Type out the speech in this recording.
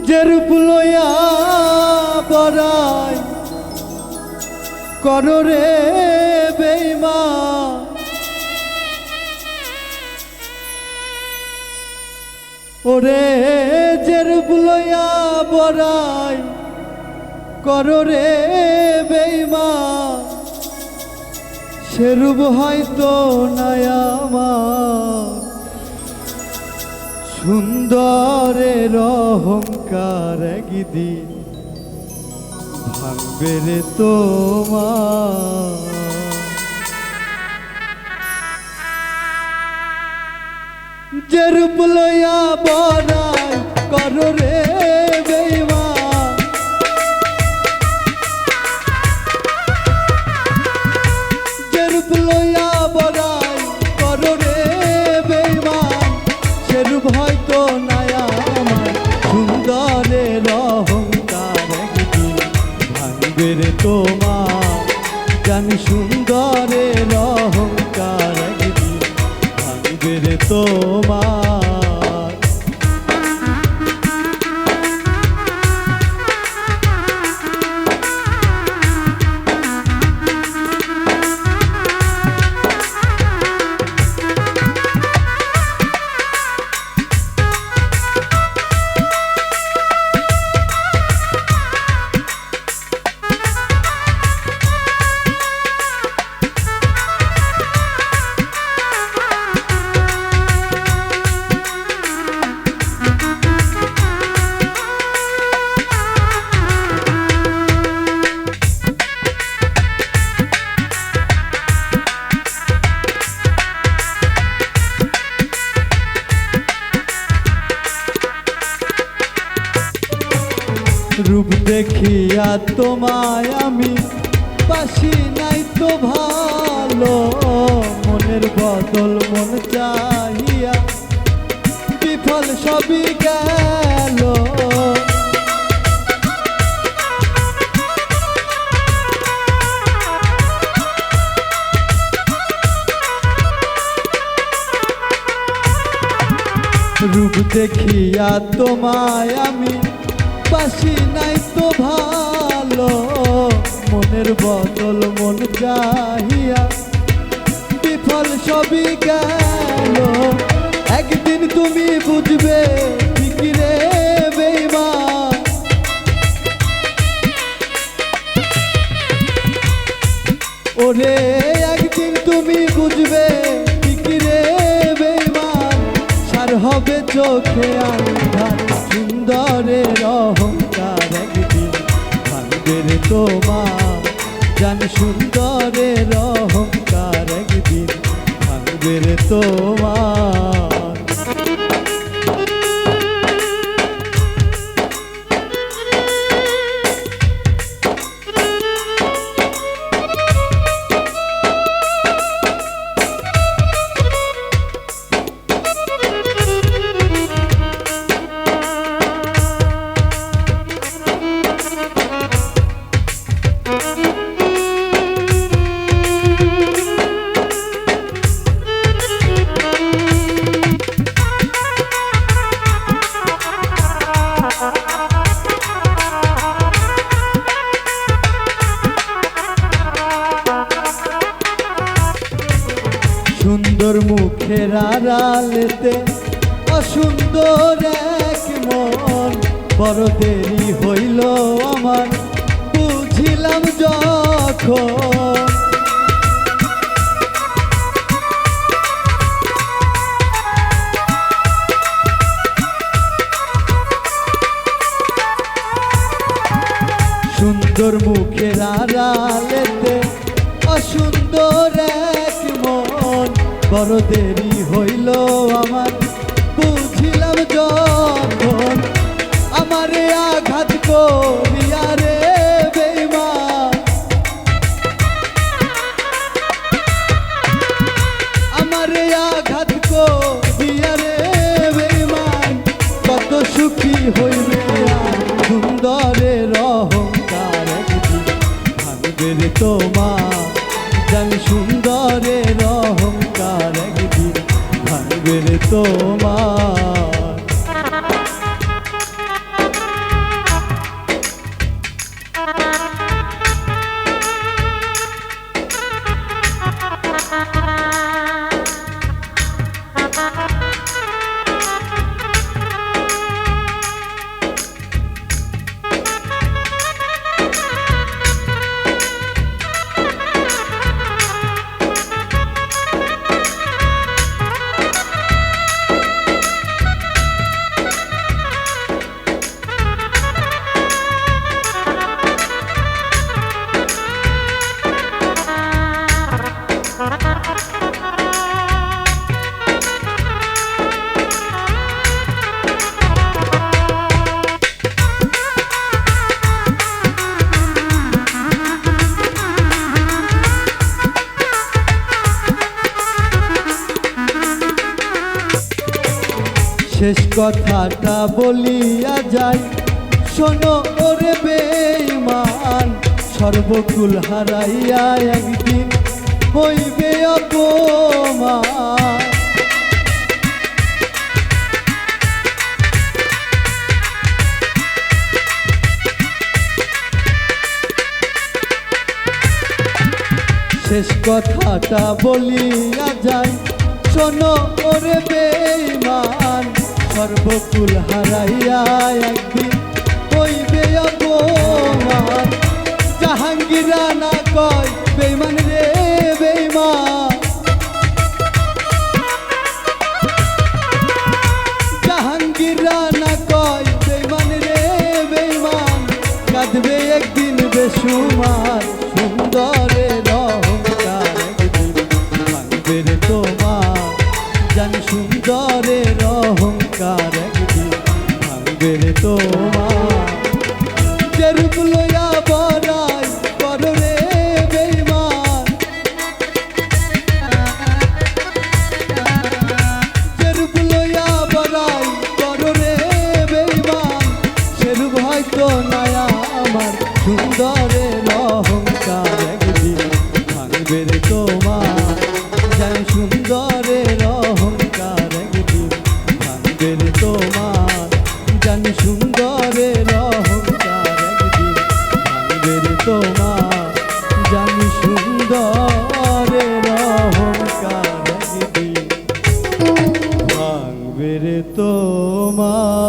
যে রূপ লইয়া বড়াই করো রে বেঈমান, ওরে যে রূপ লইয়া বড়াই করো রে বেঈমান, সে রূপ হয়তো নাই আমার। সুন্দরের অহংকার একদিন ভাঙবে রে তোমার। যে রূপ লইয়া বড়াই করো রে বেঈমান, যে রূপ লইয়া বড়াই করো রে বেঈমান, সে রূপ হয়তো নাই আমার। সুন্দরের অহংকার একদিন ভাঙবে রে তোমার, জানি সুন্দরের অহংকার একদিন ভাঙবে রে তোমার। রূপ দেখিয়া তোমায় আমি বাসি নাই তো ভালো, মনের বদল মন চাহিয়া বিফল সবই গেল। রূপ দেখিয়া তোমায় আমি বাসি নাই তো ভালো, মনের বদল মন চাহিয়া বিফল সবই গেল। একদিন তুমি বুঝবে ঠিকই রে বেঈমান, ওরে একদিন তুমি বুঝবে ঠিকই রে বেঈমান, সার হবে চোখে আন্ধার। সুন্দরের অহংকার একদিন ভাঙবে রে তোমার, জান সুন্দরের অহংকার একদিন ভাঙবে রে তোমার। সুন্দর মুখের আড়ালেতে অসুন্দর এক মন, বড় দেরি হইল আমার বুঝিলাম যখন। সুন্দর মুখের আড়ালেতে অসুন্দর এক মন, বড় দেরি হইল আমার বুঝিলাম যখন। আমারে আঘাত করিয়া রে বেঈমান, আমারে আঘাত করিয়া রে বেঈমান, কত সুখী হইবে সুন্দরের অহংকার একদিন ভাঙবে রে তোমার, জান সুন্দরের অহংকার একদিন ভাঙবে রে তোমার। শেষ কথাটা বলিয়া যাই, শোনো ওরে বেঈমান, সর্বকুল হারাইয়া একদিন হইবে অপমান। শেষ কথাটা বলিয়া যাই, শোনো ওরে বেঈমান, সর্বকুল হারাইয়া একদিন হইবে অপমান। জাহাঙ্গীরা না কয় বেঈমান রে বেঈমান, জাহাঙ্গীরা না কয় বেঈমান রে বেঈমান, কাঁদবে একদিন বেসুমার, সুন্দরের অহংকার একদিন ভাঙবে রে তোমার, জান সুন্দরের অহংকার একদিন ভাঙবে রে তোমার। যে রূপ লইয়া বড়াই করো রে বেঈমান, যে রূপ লইয়া বড়াই করো রে বেঈমান, সে রূপ হয়তো নয়া আমার, সুন্দরের অহংকার একদিন ভাঙবে রে তোমার, জান সুন্দরের অহংকার একদিন ভাঙবে রে তোমার, জান সুন্দরের অহংকার একদিন ভাঙবে রে তোমার, জান সুন্দরের অহংকার একদিন ভাঙবে রে তোমার।